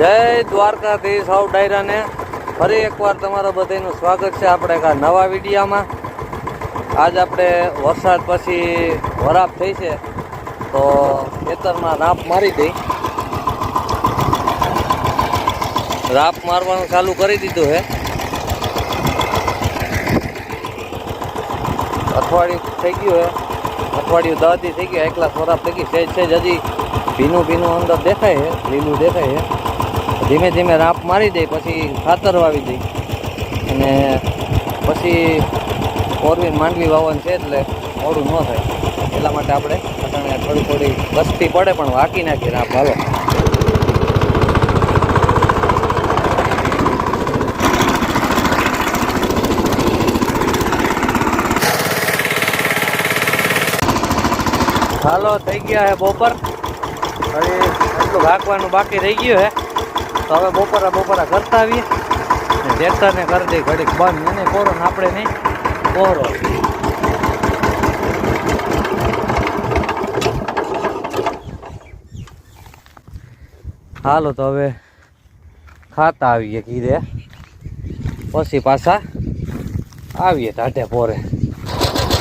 જય દ્વારકાધીશ સૌ ડાયરાને ફરી એકવાર તમારા બધાનું સ્વાગત છે આપણે એક નવા વિડીયોમાં। આજ આપણે વરસાદ પછી વરાપ થઈ છે તો ખેતરમાં રાપ મારી દઈ। રાપ મારવાનું ચાલુ કરી દીધું છે। અઠવાડિયું થઈ ગયું છે, અઠવાડિયું 10 દી થઈ ગયું, 1 લાખ વરાપ થઈ ગઈ। સહેજ હજી ભીનું ભીનું અંદર દેખાય છે, લીલું દેખાય છે। ધીમે ધીમે રાપ મારી દઈ, પછી ખાતર વાવી દઈ અને પછી ઓરવીને માંડવી વાવવાનું છે એટલે મોડું ન થાય એટલા માટે આપણે અટાણે થોડી થોડી કસ્તી પડે પણ વાકી નાખી રાપ। હાલો હાલો થઈ ગયા છે બપોર, હવે એટલું હાંકવાનું બાકી રહી ગયું છે તો હવે બપોરા કરતા આવીએ ને ટ્રેક્ટરને કરી દઈ ઘડીક બંધ। એને કોરો ને આપણે નહીં કોરો। હાલો તો હવે ખાતા આવીએ કીધે, પછી પાછા આવીએ ટાઢે પોરે।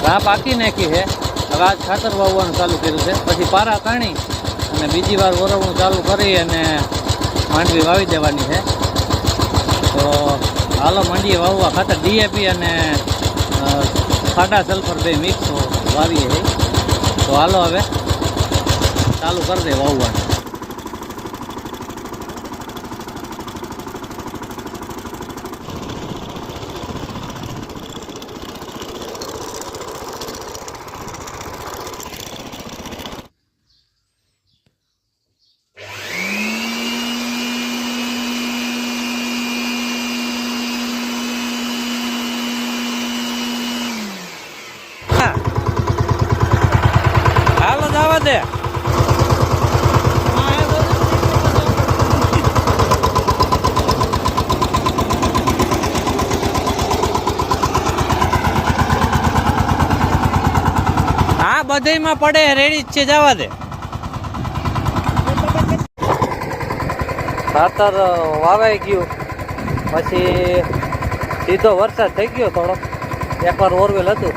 રાહ બાકી નાખી છે, હવે આજ ખાતર વાવવાનું ચાલુ કર્યું છે, પછી પારા તાણી અને બીજી વાર ઓરવણું ચાલુ કરી અને માંડવી વાવી દેવાની છે। તો હાલો માંડીએ વાવવા। ખાતર DAP અને ખાડા સલ્ફર 2 મિક્સ વાવીએ છે, તો હાલો હવે ચાલુ કરી દે વાવવાનું। હાલો જવા દે। હા બધાયમાં પડે, રેડી જ છે, જવા દે। ખાતર વાવાઈ ગયું પછી સીધો વરસાદ થઈ ગયો થોડો, એકવાર ઓરવેલ હતું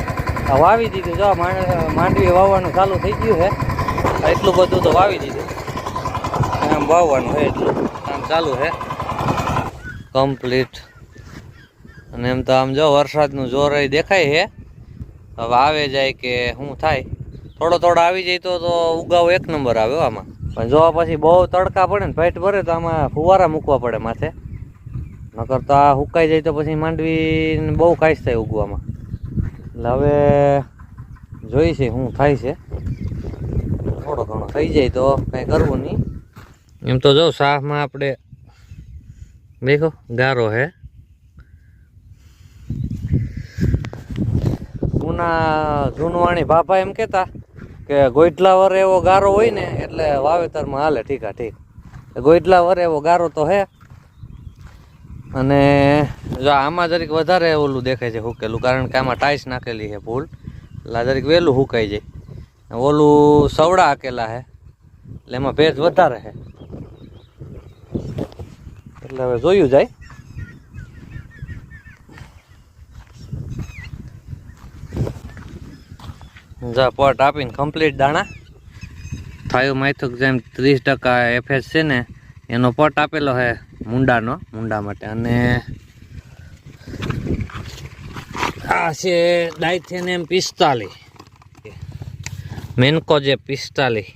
વાવી દીધું। જો માંડવી વાવવાનું ચાલુ થઈ ગયું છે, એટલું બધું તો વાવી દીધું, આમ વાવવાનું છે એટલું કામ ચાલુ છે કમ્પ્લીટ। અને એમ તો આમ જો વરસાદનું જોર દેખાય છે, હવે આવે જાય કે શું થાય। થોડો આવી જાય તો ઉગાવો 1 નંબર આવે આમાં, પણ જો પછી બહુ તડકા પડે ને પેટ ભરે તો આમાં ફુવારા મૂકવા પડે માથે, નકર તો આ સુકાઈ જાય તો પછી માંડવી બહુ કાંઈ થાય ઉગવામાં। એટલે હવે જોઈ છે શું થાય છે, થોડો ઘણો થઈ જાય તો કંઈ કરવું નહીં। એમ તો જો શાહમાં આપણે દેખો ગારો હે, જૂનવાણી બાપા એમ કહેતા કે ગોઈટલા વર એવો ગારો હોય ને એટલે વાવેતરમાં હાલે ઠીકા ઠીક। ગોઈટલા વર એવો ગારો તો હે, અને જો આમાં જરીક વધારે ઓલું દેખાય છે હુકેલું, કારણ કે આમાં ટાઈસ નાખેલી છે ફૂલ, એટલે જરીક વહેલું હુકાઈ જાય। ઓલું સવડા હાકેલા છે એટલે એમાં ભેજ વધારે છે, એટલે હવે જોયું જાય। જા પટ આપીને કમ્પ્લીટ દાણા થાયું માથુક જેમ 30% FH છે ને એનો પટ આપેલો છે મુંડા માટે। અને આ છે ડાયથેનિયમ 45 મેન્કો જે 45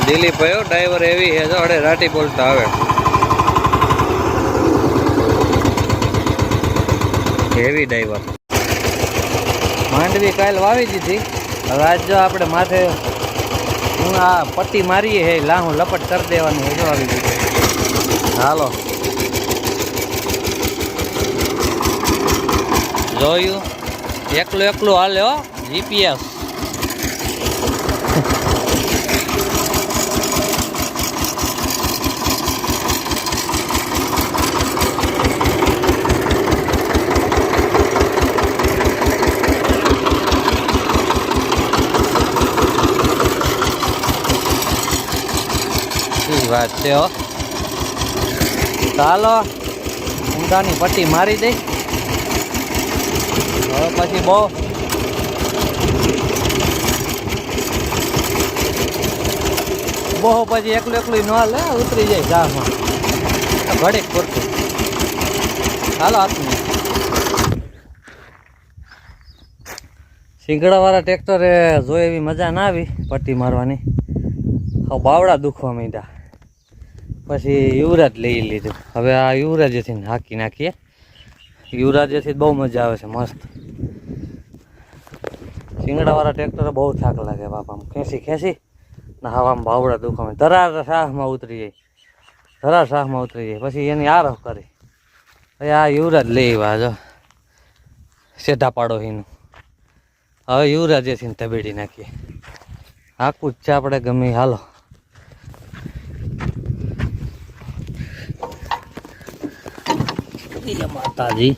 દિલીપ ભાઈ ડ્રાઈવર એવી છે, જો અડે રાટી બોલતા આવે હેવી ડ્રાઈવર। માંડવી કાલ વાવી દીધી, હવે આજ જો આપણે માથે હું આ પટ્ટી મારીએ હે લાહું લપટ કરી દેવાની હે, જો આવી દીધી। હાલો જોયું, એકલું હાલે હો GPS। વાત છે હો. ચાલો ઊંડાની પટ્ટી મારી દઈ. હવે પછી બહુ પછી એકલું એકલું ન લે, ઉતરી જાય જામાં ઘડીક પૂરતું. હાલો હાથમાં શીંગડાવાળા ટ્રેક્ટરે જોઈ એવી મજા ના આવી પટ્ટી મારવાની. હવે બાવડા દુખવા માંડ્યા. પછી યુવરાજ લઈ લીધું. હવે આ યુવરાજેથી હાકી નાખીએ. યુવરાજેથી બહુ મજા આવે છે, મસ્ત. શીંગડાવાળા ટ્રેક્ટરે બહુ થાક લાગે બાપા, આમ ખેંચી ને હવામાં બાવડા દુખવા માંડે. ધરાર શાહમાં ઉતરી જાય. પછી એની આરહ કરી. હવે આ યુવરાજ લઈ આવ્યા જો સેઢા પાડો એનું. હવે યુવરાજેથી તબેડી નાખીએ. આખું જ છે આપણે ગમે. હાલો માતાજી.